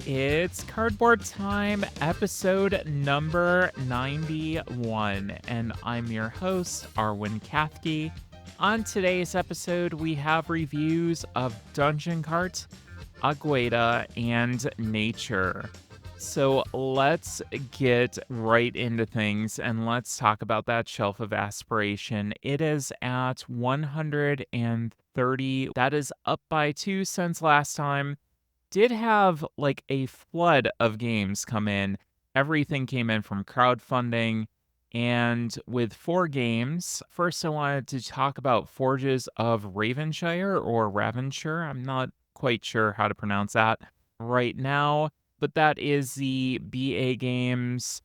It's Cardboard Time, episode number 91, and I'm your host, Arwen Kathke. On today's episode, we have reviews of Dungeon Kart, Agueda, and Nature. So let's get right into things and let's talk about that shelf of aspiration. It is at 130. That is up by 2 since last time. Did have like a flood of games come in. Everything came in from crowdfunding. And with 4 games, first I wanted to talk about Forges of Ravenshire or Ravenshire. I'm not quite sure how to pronounce that right now, but that is the BA Games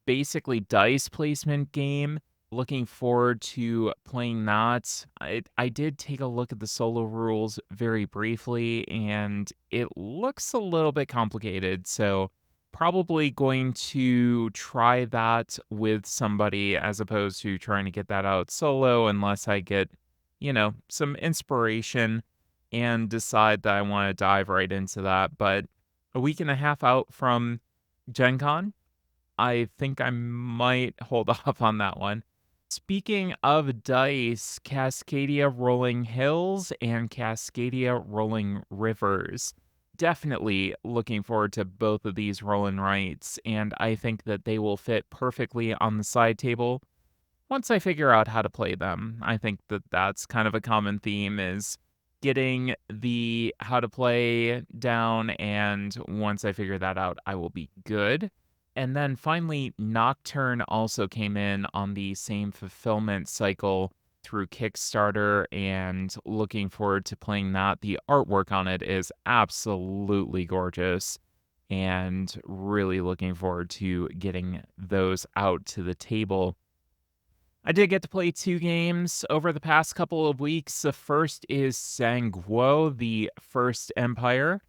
basically dice placement game. Looking forward to playing that. I did take a look at the solo rules very briefly, and it looks a little bit complicated. So, probably going to try that with somebody as opposed to trying to get that out solo, unless I get, some inspiration and decide that I want to dive right into that. But a week and a half out from Gen Con, I think I might hold off on that one. Speaking of dice, Cascadia Rolling Hills and Cascadia Rolling Rivers. Definitely looking forward to both of these roll and rights, and I think that they will fit perfectly on the side table once I figure out how to play them. I think that that's kind of a common theme is getting the how to play down, and once I figure that out, I will be good. And then finally, Nocturne also came in on the same fulfillment cycle through Kickstarter, and looking forward to playing that. The artwork on it is absolutely gorgeous, and really looking forward to getting those out to the table. I did get to play 2 games over the past couple of weeks. The first is Sanguo, the First Empire,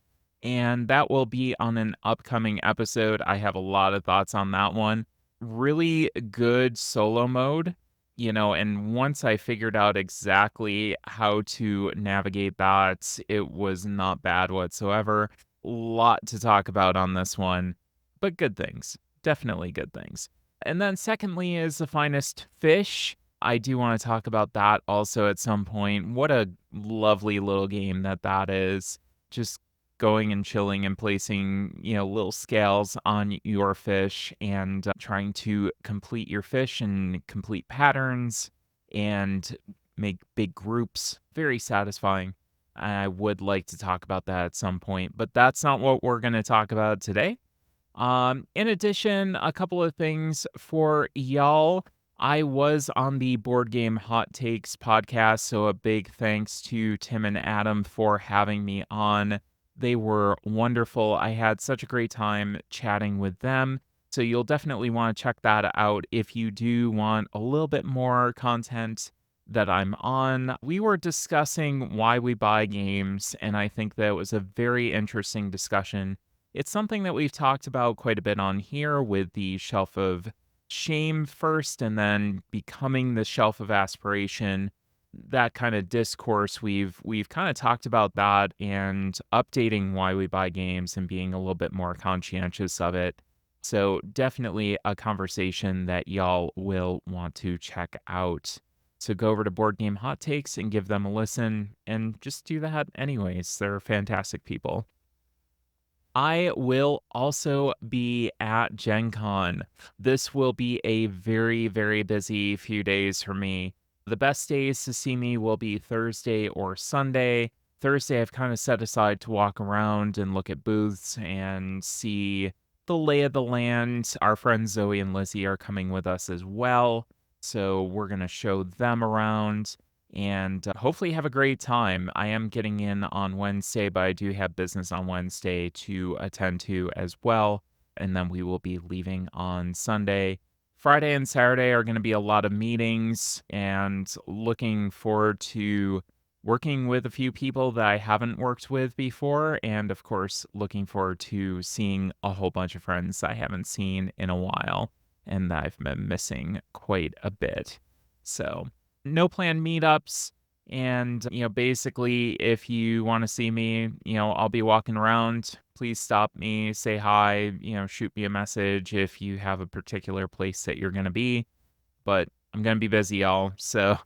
and that will be on an upcoming episode. I have a lot of thoughts on that one. Really good solo mode, and once I figured out exactly how to navigate that, it was not bad whatsoever. Lot to talk about on this one, but good things. Definitely good things. And then secondly is The Finest Fish. I do want to talk about that also at some point. What a lovely little game that is. Just going and chilling and placing, little scales on your fish and trying to complete your fish and complete patterns and make big groups. Very satisfying. I would like to talk about that at some point, but that's not what we're going to talk about today. In addition, a couple of things for y'all. I was on the Board Game Hot Takes podcast, so a big thanks to Tim and Adam for having me on. They were wonderful. I had such a great time chatting with them. So you'll definitely want to check that out if you do want a little bit more content that I'm on. We were discussing why we buy games, and I think that was a very interesting discussion. It's something that we've talked about quite a bit on here with the shelf of shame first and then becoming the shelf of aspiration. That kind of discourse, we've kind of talked about that and updating why we buy games and being a little bit more conscientious of it. So definitely a conversation that y'all will want to check out. So go over to Board Game Hot Takes and give them a listen, and just do that anyways. They're fantastic people. I will also be at Gen Con. This will be a very, very busy few days for me. The best days to see me will be Thursday or Sunday. Thursday, I've kind of set aside to walk around and look at booths and see the lay of the land. Our friends Zoe and Lizzie are coming with us as well. So we're going to show them around and hopefully have a great time. I am getting in on Wednesday, but I do have business on Wednesday to attend to as well. And then we will be leaving on Sunday. Friday and Saturday are going to be a lot of meetings, and looking forward to working with a few people that I haven't worked with before. And of course, looking forward to seeing a whole bunch of friends I haven't seen in a while and that I've been missing quite a bit. So, no planned meetups, And, basically, if you want to see me, I'll be walking around. Please stop me, say hi, shoot me a message if you have a particular place that you're going to be. But I'm going to be busy, y'all. So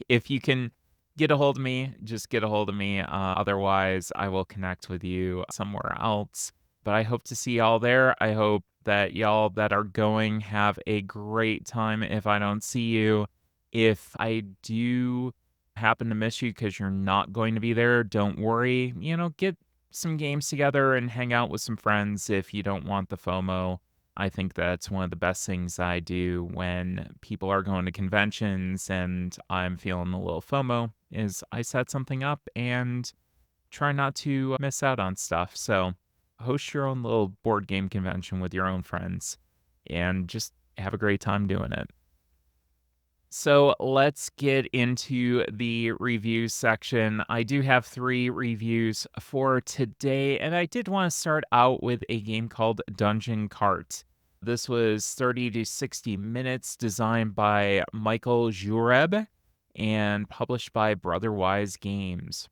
if you can get a hold of me, just get a hold of me. Otherwise, I will connect with you somewhere else. But I hope to see y'all there. I hope that y'all that are going have a great time if I don't see you. If I do happen to miss you because you're not going to be there, don't worry. Get some games together and hang out with some friends if you don't want the FOMO. I think that's one of the best things I do when people are going to conventions and I'm feeling a little FOMO is I set something up and try not to miss out on stuff. So host your own little board game convention with your own friends and just have a great time doing it. So let's get into the review section. I do have 3 reviews for today, and I did want to start out with a game called Dungeon Kart. This was 30 to 60 minutes, designed by Michael Jureb and published by Brotherwise Games.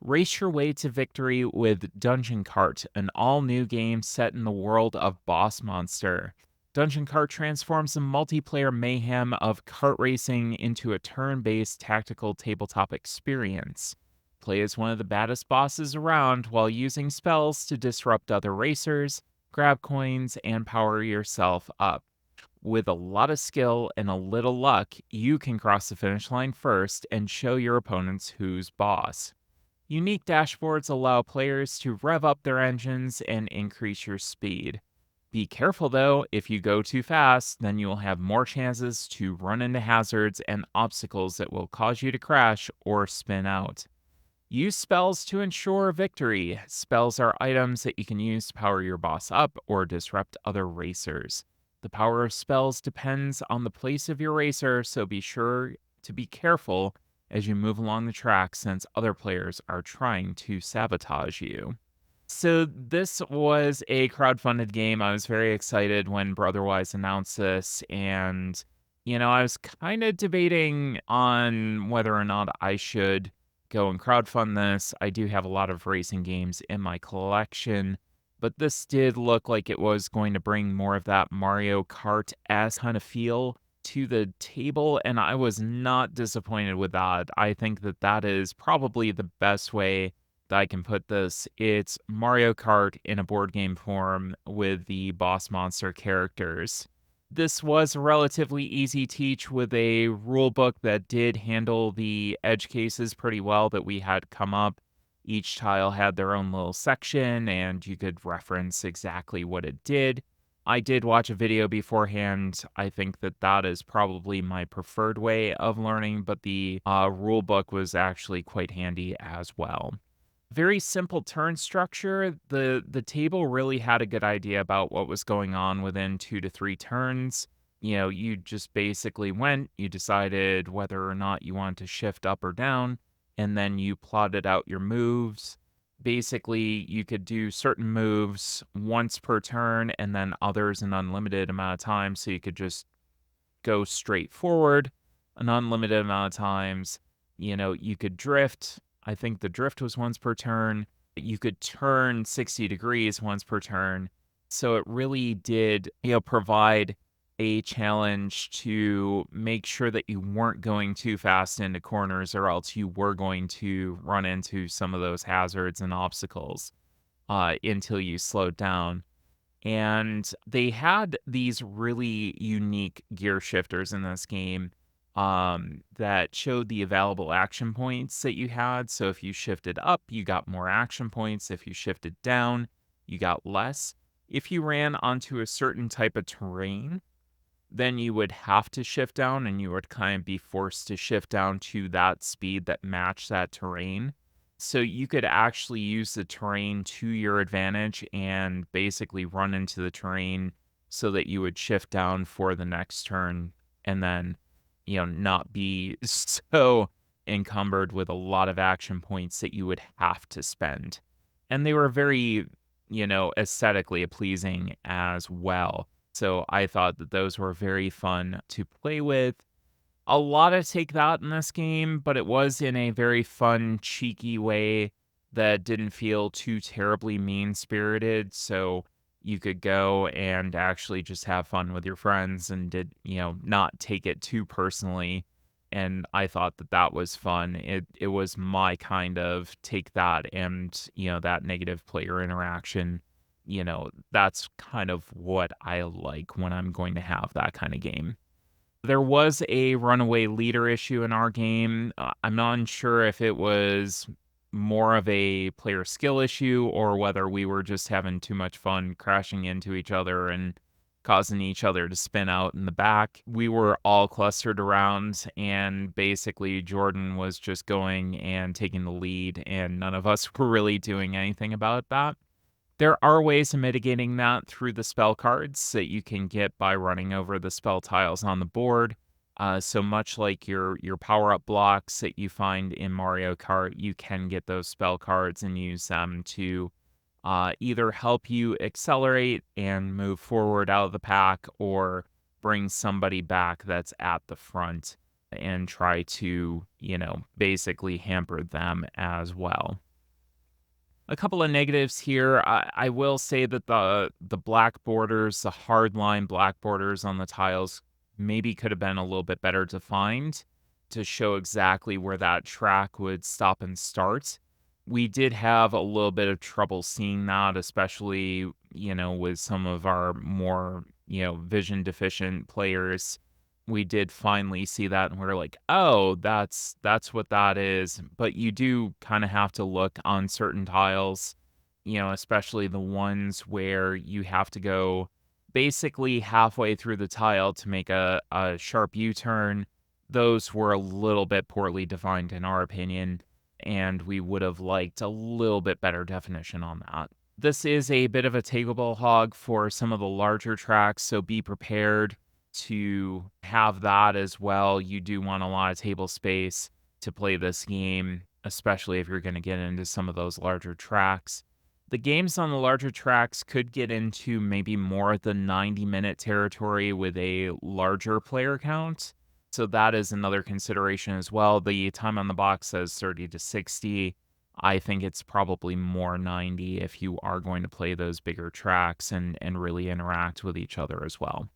Race your way to victory with Dungeon Kart, an all-new game set in the world of Boss Monster. Dungeon Kart transforms the multiplayer mayhem of kart racing into a turn-based tactical tabletop experience. Play as one of the baddest bosses around while using spells to disrupt other racers, grab coins, and power yourself up. With a lot of skill and a little luck, you can cross the finish line first and show your opponents who's boss. Unique dashboards allow players to rev up their engines and increase your speed. Be careful though, if you go too fast, then you will have more chances to run into hazards and obstacles that will cause you to crash or spin out. Use spells to ensure victory. Spells are items that you can use to power your boss up or disrupt other racers. The power of spells depends on the place of your racer, so be sure to be careful as you move along the track since other players are trying to sabotage you. So this was a crowdfunded game. I was very excited when Brotherwise announced this, and I was kind of debating on whether or not I should go and crowdfund this. I do have a lot of racing games in my collection, but this did look like it was going to bring more of that Mario Kart-esque kind of feel to the table, and I was not disappointed with that. I think that that is probably the best way that I can put this. It's Mario Kart in a board game form with the boss monster characters. This was a relatively easy teach with a rule book that did handle the edge cases pretty well that we had come up. Each tile had their own little section, and you could reference exactly what it did. I did watch a video beforehand. I think that that is probably my preferred way of learning, but the rule book was actually quite handy as well. Very simple turn structure. The table really had a good idea about what was going on within 2 to 3 turns. You just basically went, you decided whether or not you wanted to shift up or down, and then you plotted out your moves. Basically, you could do certain moves once per turn and then others an unlimited amount of time, so you could just go straight forward an unlimited amount of times. You could drift. I think the drift was once per turn. You could turn 60 degrees once per turn. So it really did, provide a challenge to make sure that you weren't going too fast into corners or else you were going to run into some of those hazards and obstacles until you slowed down. And they had these really unique gear shifters in this game that showed the available action points that you had. So if you shifted up, you got more action points. If you shifted down, you got less. If you ran onto a certain type of terrain, then you would have to shift down and you would kind of be forced to shift down to that speed that matched that terrain. So you could actually use the terrain to your advantage and basically run into the terrain so that you would shift down for the next turn and then, not be so encumbered with a lot of action points that you would have to spend. And they were very, aesthetically pleasing as well. So I thought that those were very fun to play with. A lot of take that in this game, but it was in a very fun, cheeky way that didn't feel too terribly mean-spirited, so you could go and actually just have fun with your friends and not take it too personally, and I thought that that was fun. It was my kind of take that and, that negative player interaction, that's kind of what I like when I'm going to have that kinda game. There was a runaway leader issue in our game. I'm not unsure if it was more of a player skill issue or whether we were just having too much fun crashing into each other and causing each other to spin out in the back. We were all clustered around, and basically Jordan was just going and taking the lead, and none of us were really doing anything about that. There are ways of mitigating that through the spell cards that you can get by running over the spell tiles on the board. So much like your power up blocks that you find in Mario Kart, you can get those spell cards and use them to either help you accelerate and move forward out of the pack, or bring somebody back that's at the front and try to basically hamper them as well. A couple of negatives here. I will say that the black borders, the hard line black borders on the tiles maybe could have been a little bit better defined to show exactly where that track would stop and start. We did have a little bit of trouble seeing that, especially, with some of our more, vision deficient players. We did finally see that and we're like, "Oh, that's what that is." But you do kinda have to look on certain tiles, especially the ones where you have to go basically halfway through the tile to make a sharp U-turn. Those were a little bit poorly defined in our opinion, and we would have liked a little bit better definition on that. This is a bit of a takeable hog for some of the larger tracks, so be prepared to have that as well. You do want a lot of table space to play this game, especially if you're going to get into some of those larger tracks. The games on the larger tracks could get into maybe more the 90-minute territory with a larger player count. So that is another consideration as well. The time on the box says 30 to 60. I think it's probably more 90 if you are going to play those bigger tracks and really interact with each other as well.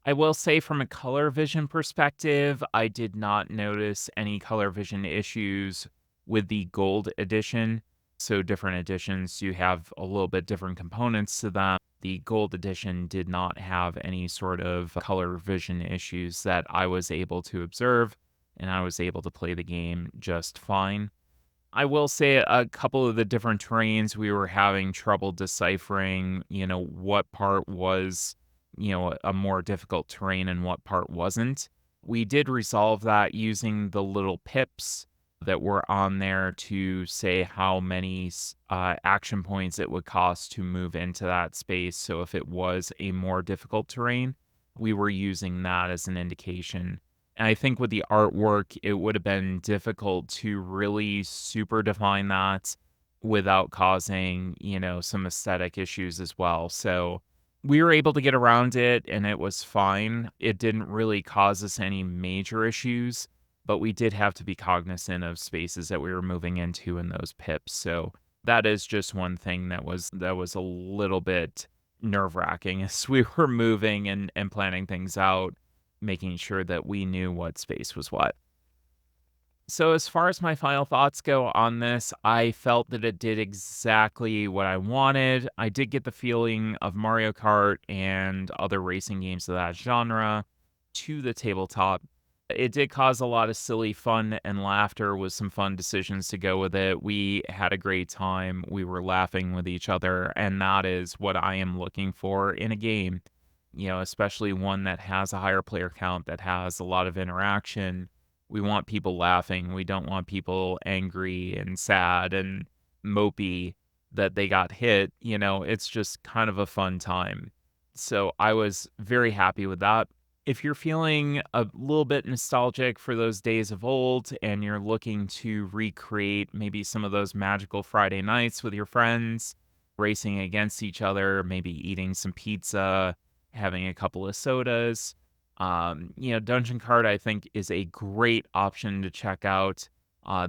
I will say from a color vision perspective, I did not notice any color vision issues with the gold edition. So different editions do have a little bit different components to them. The gold edition did not have any sort of color vision issues that I was able to observe, and I was able to play the game just fine. I will say a couple of the different terrains we were having trouble deciphering, what part was, a more difficult terrain and what part wasn't. We did resolve that using the little pips that were on there to say how many action points it would cost to move into that space. So if it was a more difficult terrain, we were using that as an indication. And I think with the artwork, it would have been difficult to really super define that without causing, some aesthetic issues as well. So we were able to get around it and it was fine. It didn't really cause us any major issues, but we did have to be cognizant of spaces that we were moving into in those pips. So that is just one thing that was a little bit nerve-wracking as we were moving and planning things out, making sure that we knew what space was what. So, as far as my final thoughts go on this, I felt that it did exactly what I wanted. I did get the feeling of Mario Kart and other racing games of that genre to the tabletop. It did cause a lot of silly fun and laughter with some fun decisions to go with it. We had a great time. We were laughing with each other, and that is what I am looking for in a game, especially one that has a higher player count, that has a lot of interaction. We want people laughing. We don't want people angry and sad and mopey that they got hit. It's just kind of a fun time. So I was very happy with that. If you're feeling a little bit nostalgic for those days of old and you're looking to recreate maybe some of those magical Friday nights with your friends, racing against each other, maybe eating some pizza, having a couple of sodas, Dungeon Card, I think, is a great option to check out.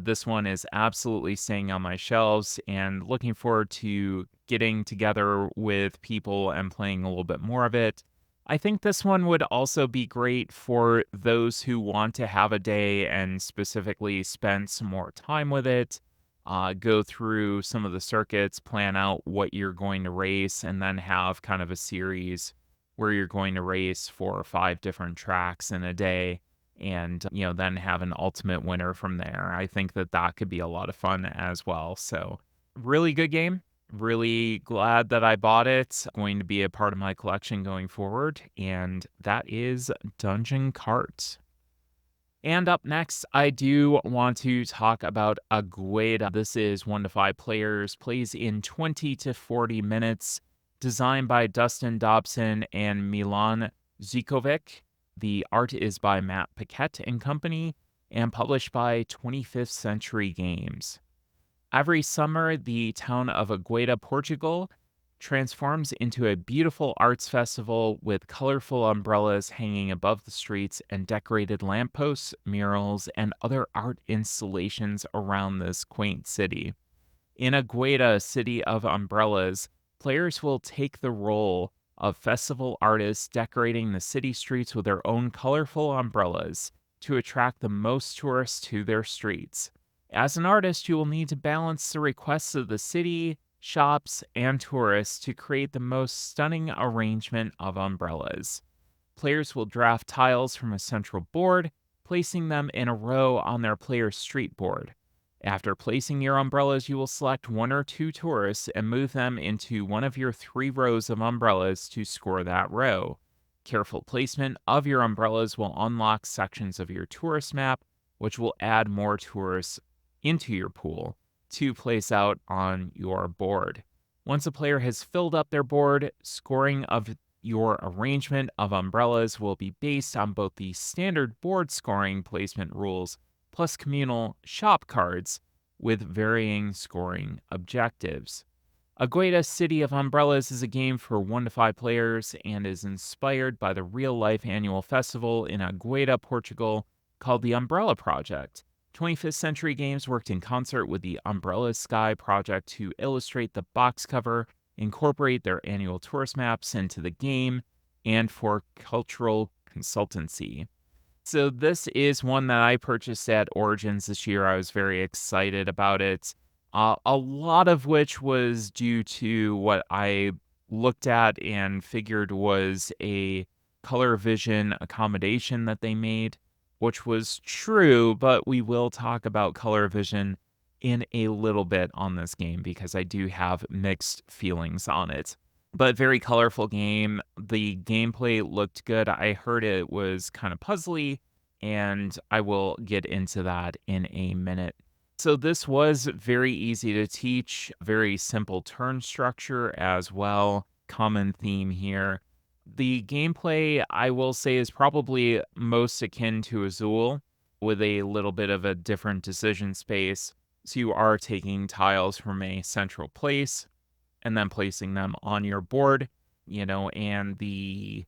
This one is absolutely staying on my shelves and looking forward to getting together with people and playing a little bit more of it. I think this one would also be great for those who want to have a day and specifically spend some more time with it. Go through some of the circuits, plan out what you're going to race, and then have kind of a series where you're going to race 4 or 5 different tracks in a day and, then have an ultimate winner from there. I think that that could be a lot of fun as well. So, really good game. Really glad that I bought it. Going to be a part of my collection going forward. And that is Dungeon Cart. And up next, I do want to talk about Agueda. This is 1 to 5 players, plays in 20 to 40 minutes, designed by Dustin Dobson and Milan Zikovic. The art is by Matt Paquette and Company, and published by 25th Century Games. Every summer, the town of Agueda, Portugal, transforms into a beautiful arts festival with colorful umbrellas hanging above the streets and decorated lampposts, murals, and other art installations around this quaint city. In Agueda, City of Umbrellas, players will take the role of festival artists decorating the city streets with their own colorful umbrellas to attract the most tourists to their streets. As an artist, you will need to balance the requests of the city, shops, and tourists to create the most stunning arrangement of umbrellas. Players will draft tiles from a central board, placing them in a row on their player's street board. After placing your umbrellas, you will select 1 or 2 tourists and move them into one of your 3 rows of umbrellas to score that row. Careful placement of your umbrellas will unlock sections of your tourist map, which will add more tourists into your pool to place out on your board. Once a player has filled up their board, scoring of your arrangement of umbrellas will be based on both the standard board scoring placement rules plus communal shop cards with varying scoring objectives. Agueda City of Umbrellas is a game for 1 to 5 players and is inspired by the real-life annual festival in Agueda, Portugal, called the Umbrella Project. 25th Century Games worked in concert with the Umbrella Sky Project to illustrate the box cover, incorporate their annual tourist maps into the game, and for cultural consultancy. So this is one that I purchased at Origins this year. I was very excited about it. A lot of which was due to what I looked at and figured was a color vision accommodation that they made, which was true, but we will talk about color vision in a little bit on this game because I do have mixed feelings on it. But very colorful game. The gameplay looked good. I heard it was kind of puzzly, and I will get into that in a minute. So this was very easy to teach, very simple turn structure as well. Common theme here. The gameplay, I will say, is probably most akin to Azul, with a little bit of a different decision space. So you are taking tiles from a central place and then placing them on your board, and the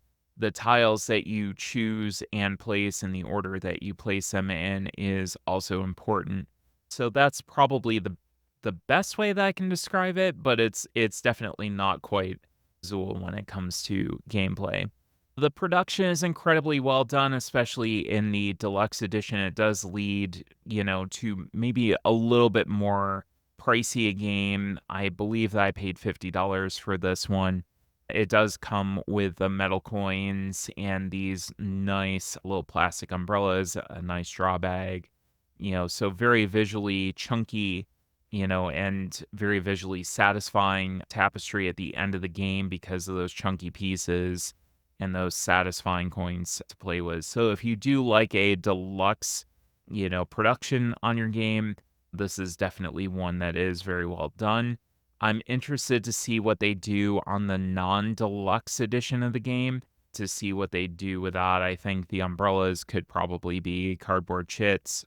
tiles that you choose and place in the order that you place them in is also important. So that's probably the best way that I can describe it, but it's definitely not quite Zool when it comes to gameplay. The production is incredibly well done, especially in the deluxe edition. It does lead, to maybe a little bit more pricey a game. I believe that I paid $50 for this one. It does come with the metal coins and these nice little plastic umbrellas, a nice draw bag, so very visually chunky, and very visually satisfying tapestry at the end of the game because of those chunky pieces and those satisfying coins to play with. So if you do like a deluxe, production on your game, this is definitely one that is very well done. I'm interested to see what they do on the non-deluxe edition of the game, to see what they do with that. I think the umbrellas could probably be cardboard chits.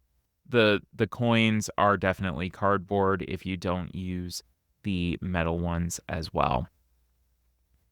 The coins are definitely cardboard if you don't use the metal ones as well.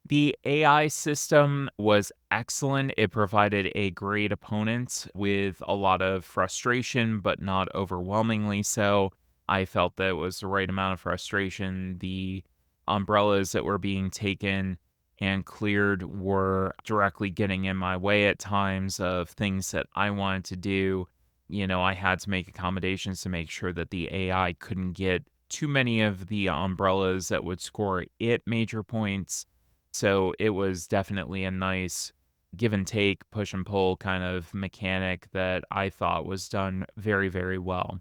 The AI system was excellent. It provided a great opponent with a lot of frustration, but not overwhelmingly so. I felt that it was the right amount of frustration. The umbrellas that were being taken and cleared were directly getting in my way at times of things that I wanted to do. I had to make accommodations to make sure that the AI couldn't get too many of the umbrellas that would score it major points. So it was definitely a nice give and take, push and pull kind of mechanic that I thought was done very, very well.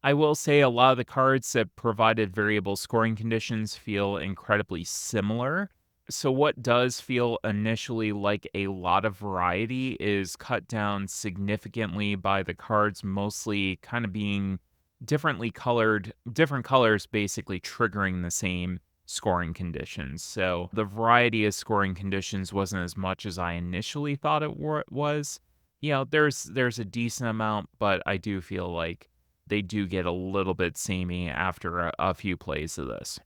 I will say a lot of the cards that provided variable scoring conditions feel incredibly similar. So, what does feel initially like a lot of variety is cut down significantly by the cards mostly kind of being differently colored, different colors basically triggering the same scoring conditions. So, the variety of scoring conditions wasn't as much as I initially thought it was. There's a decent amount, but I do feel like they do get a little bit samey after a few plays of this.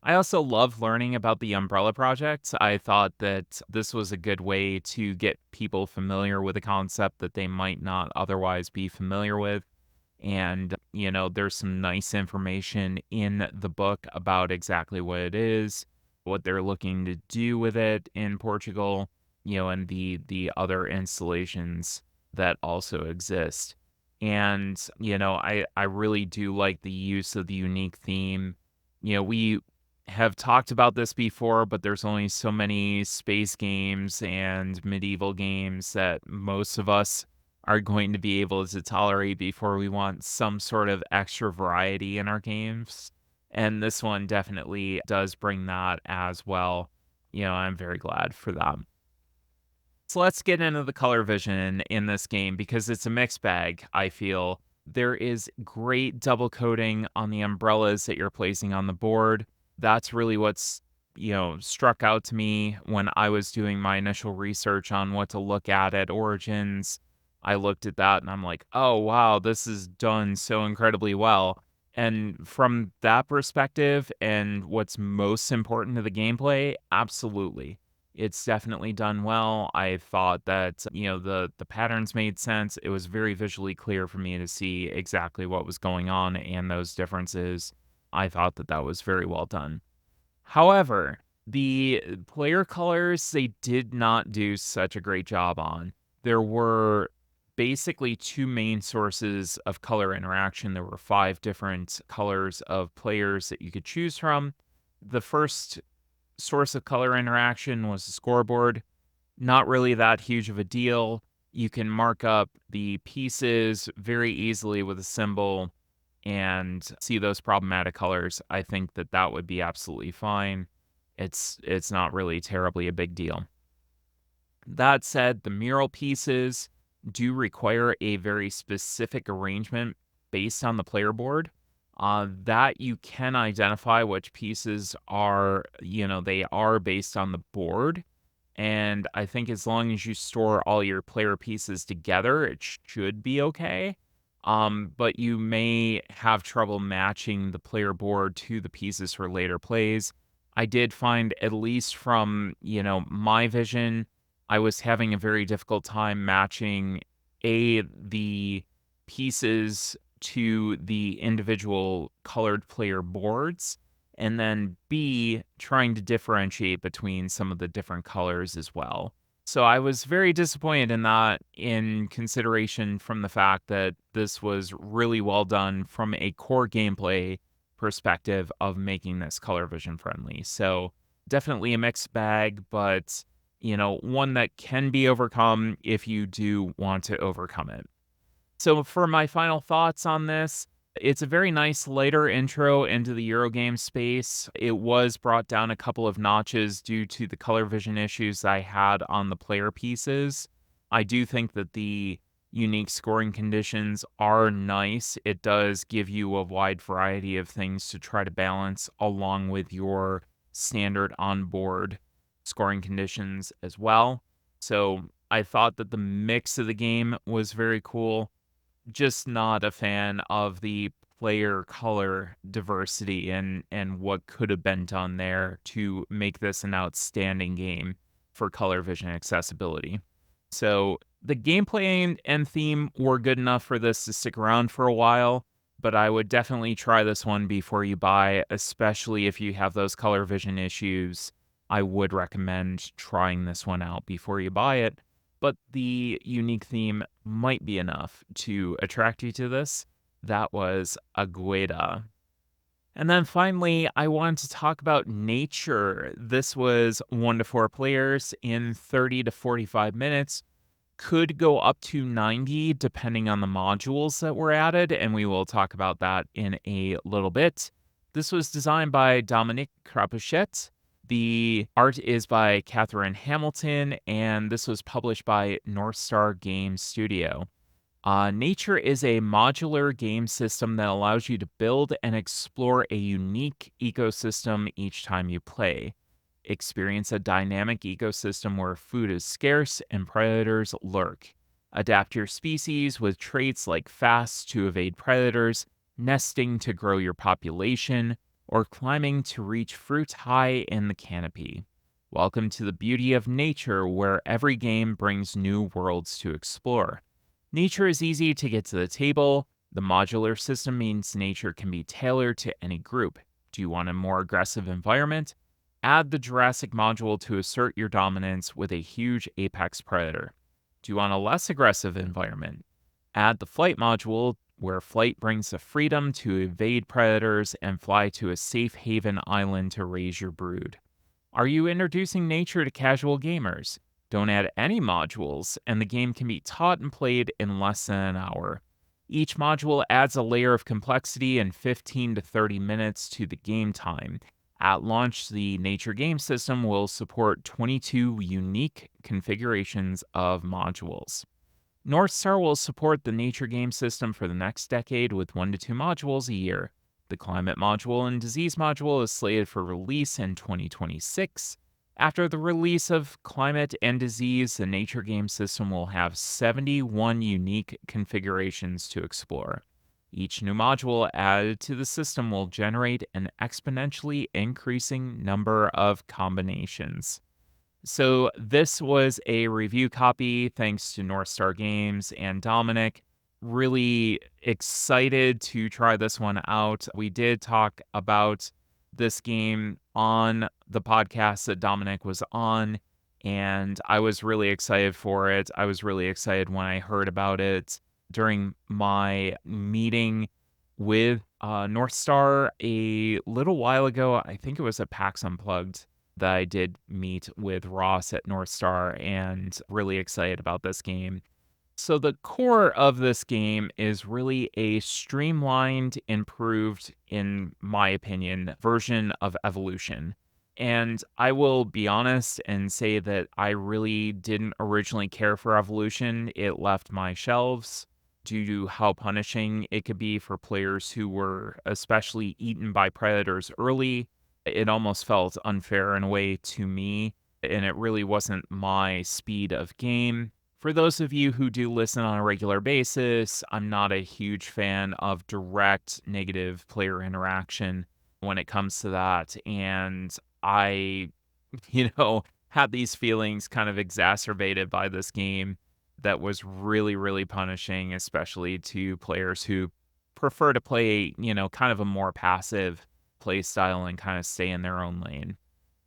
I also love learning about the Umbrella Project. I thought that this was a good way to get people familiar with a concept that they might not otherwise be familiar with. And, there's some nice information in the book about exactly what it is, what they're looking to do with it in Portugal, and the other installations that also exist. And, I really do like the use of the unique theme. We have talked about this before, but there's only so many space games and medieval games that most of us are going to be able to tolerate before we want some sort of extra variety in our games. And this one definitely does bring that as well. I'm very glad for that. So let's get into the color vision in this game because it's a mixed bag, I feel. There is great double coating on the umbrellas that you're placing on the board. That's really what's, struck out to me when I was doing my initial research on what to look at Origins. I looked at that and I'm like, oh, wow, this is done so incredibly well. And from that perspective, and what's most important to the gameplay, absolutely it's definitely done well. I thought that, the patterns made sense. It was very visually clear for me to see exactly what was going on and those differences. I thought that that was very well done. However, the player colors they did not do such a great job on. There were basically two main sources of color interaction. There were five different colors of players that you could choose from. The first source of color interaction was the scoreboard. Not really that huge of a deal. You can mark up the pieces very easily with a symbol and see those problematic colors. I think that that would be absolutely fine. It's not really terribly a big deal. That said, the mural pieces do require a very specific arrangement based on the player board. That you can identify which pieces are, they are based on the board. And I think as long as you store all your player pieces together, it should be okay. But you may have trouble matching the player board to the pieces for later plays. I did find, at least from, my vision, I was having a very difficult time matching the pieces to the individual colored player boards, and then B, trying to differentiate between some of the different colors as well. So I was very disappointed in that in consideration from the fact that this was really well done from a core gameplay perspective of making this color vision friendly. So definitely a mixed bag, but one that can be overcome if you do want to overcome it. So for my final thoughts on this, it's a very nice later intro into the Eurogame space. It was brought down a couple of notches due to the color vision issues I had on the player pieces. I do think that the unique scoring conditions are nice. It does give you a wide variety of things to try to balance along with your standard onboard scoring conditions as well. So I thought that the mix of the game was very cool. Just not a fan of the player color diversity and what could have been done there to make this an outstanding game for color vision accessibility. So the gameplay and theme were good enough for this to stick around for a while, but I would definitely try this one before you buy, especially if you have those color vision issues. I would recommend trying this one out before you buy it, but the unique theme might be enough to attract you to this. That was Agueda. And then finally, I wanted to talk about Nature. This was 1 to 4 players in 30 to 45 minutes. Could go up to 90 depending on the modules that were added, and we will talk about that in a little bit. This was designed by Dominique Crapuchet. The art is by Catherine Hamilton, and this was published by North Star Game Studio. Nature is a modular game system that allows you to build and explore a unique ecosystem each time you play. Experience a dynamic ecosystem where food is scarce and predators lurk. Adapt your species with traits like fast to evade predators, nesting to grow your population, or climbing to reach fruit high in the canopy. Welcome to the beauty of nature, where every game brings new worlds to explore. Nature is easy to get to the table. The modular system means nature can be tailored to any group. Do you want a more aggressive environment? Add the Jurassic module to assert your dominance with a huge apex predator. Do you want a less aggressive environment? Add the Flight module, where flight brings the freedom to evade predators and fly to a safe haven island to raise your brood. Are you introducing nature to casual gamers? Don't add any modules, and the game can be taught and played in less than an hour. Each module adds a layer of complexity and 15 to 30 minutes to the game time. At launch, the Nature game system will support 22 unique configurations of modules. North Star will support the Nature game system for the next decade with 1 to 2 modules a year. The Climate module and Disease module is slated for release in 2026. After the release of Climate and Disease, the Nature game system will have 71 unique configurations to explore. Each new module added to the system will generate an exponentially increasing number of combinations. So, this was a review copy thanks to North Star Games and Dominic. Really excited to try this one out. We did talk about this game on the podcast that Dominic was on, and I was really excited for it. I was really excited when I heard about it during my meeting with North Star a little while ago. I think it was at PAX Unplugged that I did meet with Ross at North Star, and really excited about this game. So the core of this game is really a streamlined, improved, in my opinion, version of Evolution. And I will be honest and say that I really didn't originally care for Evolution. It left my shelves due to how punishing it could be for players who were especially eaten by predators early. It almost felt unfair in a way to me, and it really wasn't my speed of game. For those of you who do listen on a regular basis, I'm not a huge fan of direct negative player interaction when it comes to that. And I, had these feelings kind of exacerbated by this game that was really, really punishing, especially to players who prefer to play, kind of a more passive play style and kind of stay in their own lane.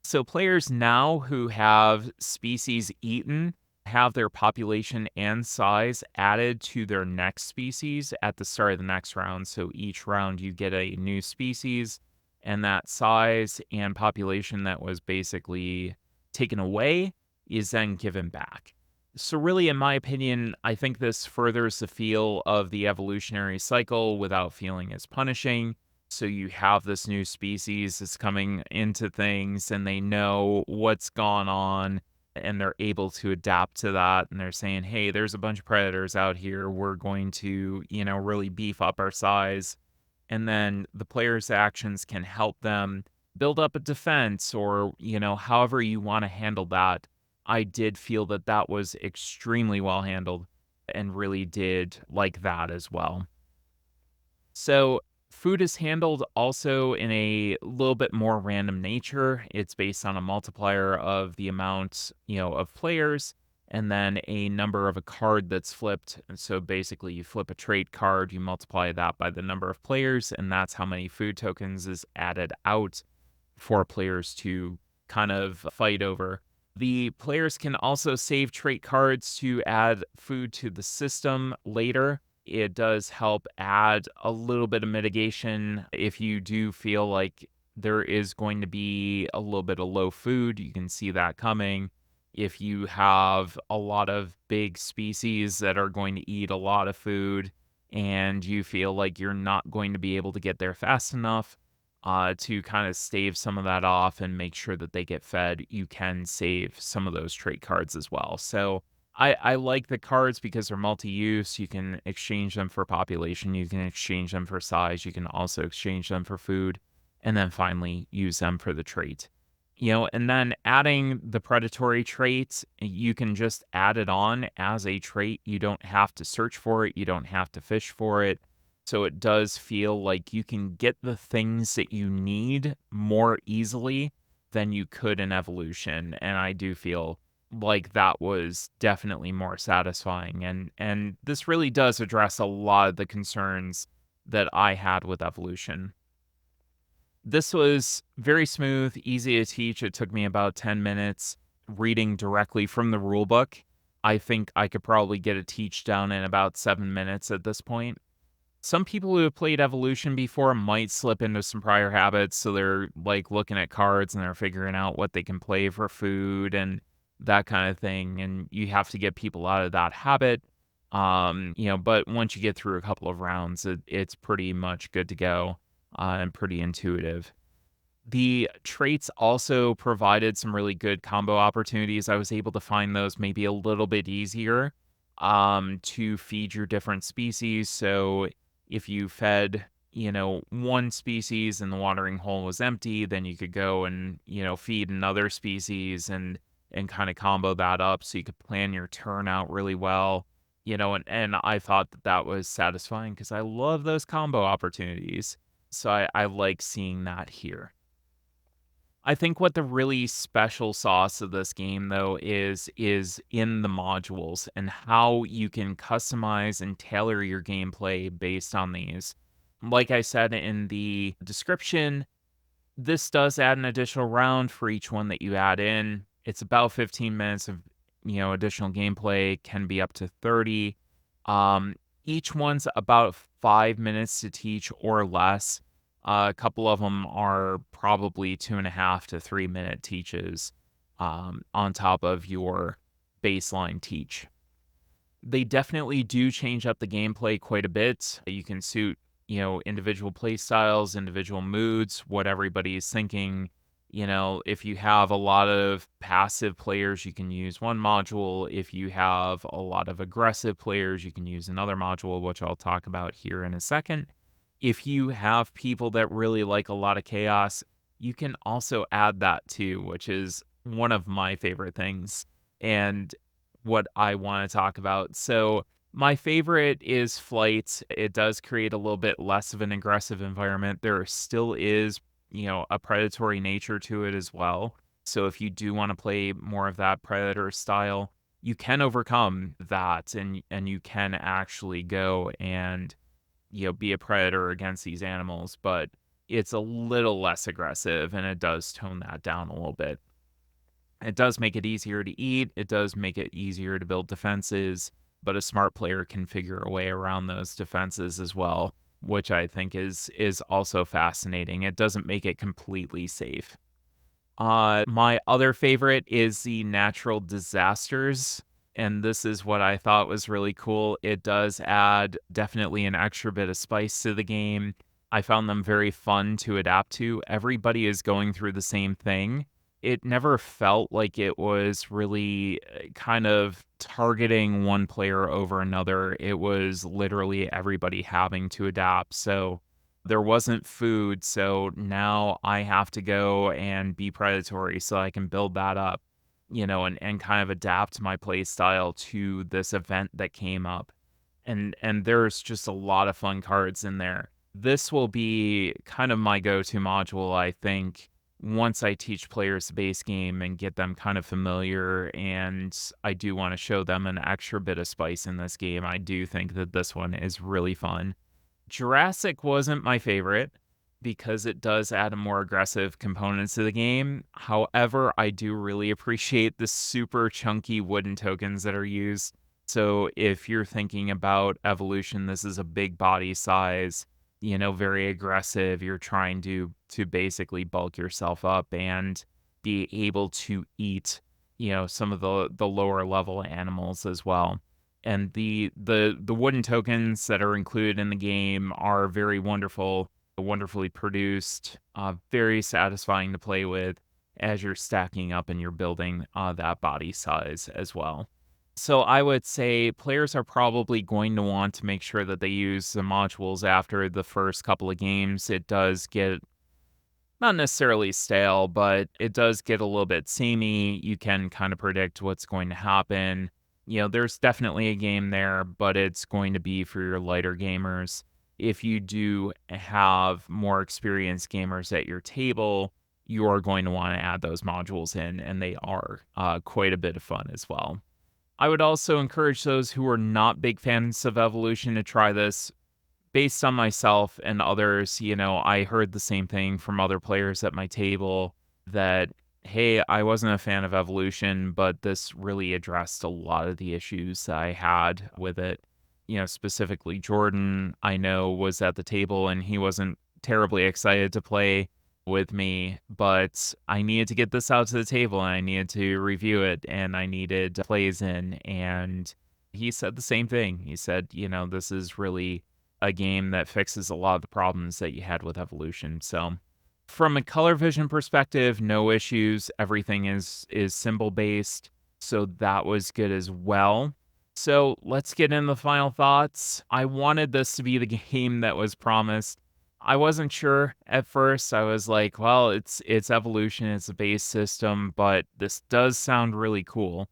So players now who have species eaten have their population and size added to their next species at the start of the next round. So each round you get a new species, and that size and population that was basically taken away is then given back. So really, in my opinion, I think this furthers the feel of the evolutionary cycle without feeling as punishing. So you have this new species that's coming into things, and they know what's gone on, and they're able to adapt to that. And they're saying, hey, there's a bunch of predators out here. We're going to, really beef up our size. And then the player's actions can help them build up a defense, or, however you want to handle that. I did feel that that was extremely well handled and really did like that as well. So Food is handled also in a little bit more random nature. It's based on a multiplier of the amount, of players and then a number of a card that's flipped. And so basically you flip a trait card, you multiply that by the number of players, and that's how many food tokens is added out for players to kind of fight over. The players can also save trait cards to add food to the system later. It does help add a little bit of mitigation if you do feel like there is going to be a little bit of low food. You can see that coming. If you have a lot of big species that are going to eat a lot of food and you feel like you're not going to be able to get there fast enough, to kind of stave some of that off and make sure that they get fed, you can save some of those trait cards as well. So I like the cards because they're multi-use. You can exchange them for population, you can exchange them for size, you can also exchange them for food, and then finally use them for the trait. And then adding the predatory traits, you can just add it on as a trait. You don't have to search for it, you don't have to fish for it. So it does feel like you can get the things that you need more easily than you could in evolution. And I do feel like that was definitely more satisfying. And this really does address a lot of the concerns that I had with evolution. This was very smooth, easy to teach. It took me about 10 minutes reading directly from the rule book. I think I could probably get a teach down in about 7 minutes at this point. Some people who have played Evolution before might slip into some prior habits, so they're like looking at cards and they're figuring out what they can play for food and that kind of thing. And you have to get people out of that habit. But once you get through a couple of rounds, it's pretty much good to go, and pretty intuitive. The traits also provided some really good combo opportunities. I was able to find those maybe a little bit easier, to feed your different species. So if you fed, one species and the watering hole was empty, then you could go and, feed another species and kind of combo that up so you could plan your turn out really well. And I thought that that was satisfying because I love those combo opportunities. So I like seeing that here. I think what the really special sauce of this game though is in the modules and how you can customize and tailor your gameplay based on these. Like I said in the description, this does add an additional round for each one that you add in. It's about 15 minutes of, additional gameplay, can be up to 30. Um, each one's about 5 minutes to teach or less. A couple of them are probably 2.5 to 3 minute teaches, on top of your baseline teach. They definitely do change up the gameplay quite a bit. You can suit, individual play styles, individual moods, what everybody's thinking. If you have a lot of passive players, you can use one module. If you have a lot of aggressive players, you can use another module, which I'll talk about here in a second. If you have people that really like a lot of chaos, you can also add that too, which is one of my favorite things and what I want to talk about. So, my favorite is flight. It does create a little bit less of an aggressive environment. There still is, a predatory nature to it as well. So, if you do want to play more of that predator style, you can overcome that and you can actually go and be a predator against these animals, but it's a little less aggressive and it does tone that down a little bit. It does make it easier to eat, it does make it easier to build defenses, but a smart player can figure a way around those defenses as well, which I think is also fascinating. It doesn't make it completely safe. My other favorite is the natural disasters, and this is what I thought was really cool. It does add definitely an extra bit of spice to the game. I found them very fun to adapt to. Everybody is going through the same thing. It never felt like it was really kind of targeting one player over another. It was literally everybody having to adapt. So there wasn't food, so now I have to go and be predatory so I can build that up, and kind of adapt my play style to this event that came up. And there's just a lot of fun cards in there. This will be kind of my go-to module, I think, once I teach players the base game and get them kind of familiar, and I do wanna show them an extra bit of spice in this game. I do think that this one is really fun. Jurassic wasn't my favorite because it does add a more aggressive component to the game. However, I do really appreciate the super chunky wooden tokens that are used. So if you're thinking about evolution, this is a big body size, very aggressive. You're trying to basically bulk yourself up and be able to eat, some of the lower level animals as well. And the wooden tokens that are included in the game are very wonderful, wonderfully produced, very satisfying to play with as you're stacking up and you're building that body size as well. So I would say players are probably going to want to make sure that they use the modules after the first couple of games. It does get not necessarily stale, but it does get a little bit samey. You can kind of predict what's going to happen. There's definitely a game there, but it's going to be for your lighter gamers. If you do have more experienced gamers at your table, you are going to want to add those modules in, and they are quite a bit of fun as well. I would also encourage those who are not big fans of Evolution to try this. Based on myself and others, I heard the same thing from other players at my table that, hey, I wasn't a fan of Evolution, but this really addressed a lot of the issues that I had with it. Specifically, Jordan, I know, was at the table and he wasn't terribly excited to play with me, but I needed to get this out to the table and I needed to review it and I needed plays in. And he said the same thing. He said, this is really a game that fixes a lot of the problems that you had with Evolution. So, from a color vision perspective, no issues. Everything is symbol based, so that was good as well. So, let's get in the final thoughts. I wanted this to be the game that was promised. I wasn't sure at first. I was like, well, it's Evolution, it's a base system, but this does sound really cool.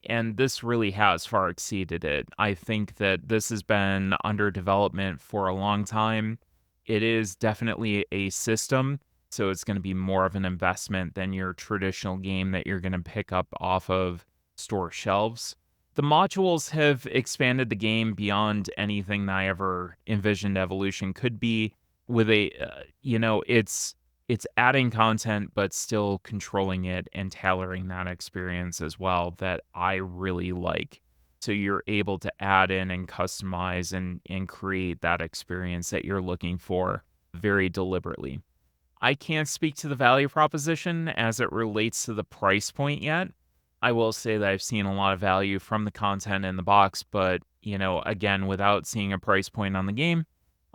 And this really has far exceeded it. I think that this has been under development for a long time. It is definitely a system, so it's going to be more of an investment than your traditional game that you're going to pick up off of store shelves. The modules have expanded the game beyond anything that I ever envisioned Evolution could be. With it's adding content, but still controlling it and tailoring that experience as well that I really like. So you're able to add in and customize and create that experience that you're looking for very deliberately. I can't speak to the value proposition as it relates to the price point yet. I will say that I've seen a lot of value from the content in the box, but, again, without seeing a price point on the game,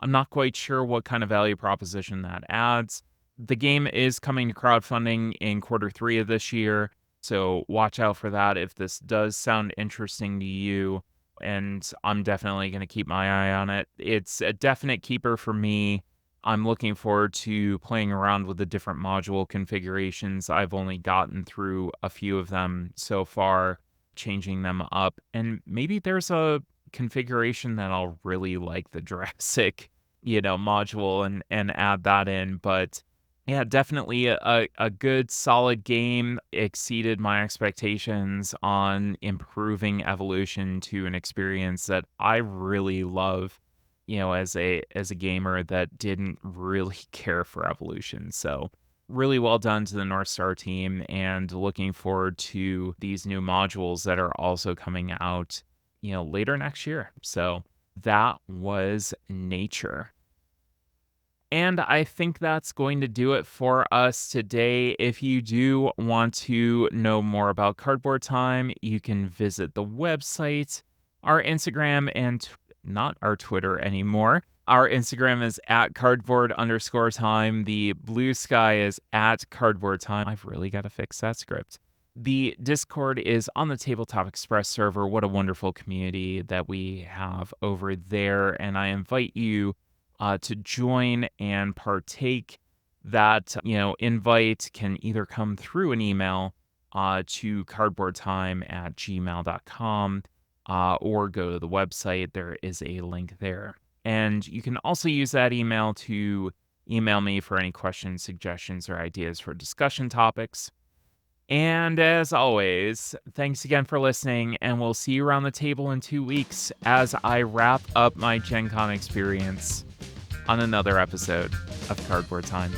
I'm not quite sure what kind of value proposition that adds. The game is coming to crowdfunding in quarter 3 of this year, so watch out for that if this does sound interesting to you, and I'm definitely going to keep my eye on it. It's a definite keeper for me. I'm looking forward to playing around with the different module configurations. I've only gotten through a few of them so far, changing them up, and maybe there's a configuration that I'll really like the Jurassic, module and add that in. But yeah, definitely a good solid game. Exceeded my expectations on improving Evolution to an experience that I really love, as a gamer that didn't really care for Evolution. So really well done to the North Star team and looking forward to these new modules that are also coming out, later next year. So that was nature. And I think that's going to do it for us today. If you do want to know more about Cardboard Time, you can visit the website, our Instagram, and not our Twitter anymore. Our Instagram is at cardboard_time. The blue sky is at cardboard time. I've really got to fix that script. The Discord is on the Tabletop Express server. What a wonderful community that we have over there. And I invite you to join and partake. That invite can either come through an email to cardboardtime@gmail.com or go to the website. There is a link there. And you can also use that email to email me for any questions, suggestions, or ideas for discussion topics. And as always, thanks again for listening, and we'll see you around the table in 2 weeks as I wrap up my Gen Con experience on another episode of Cardboard Time.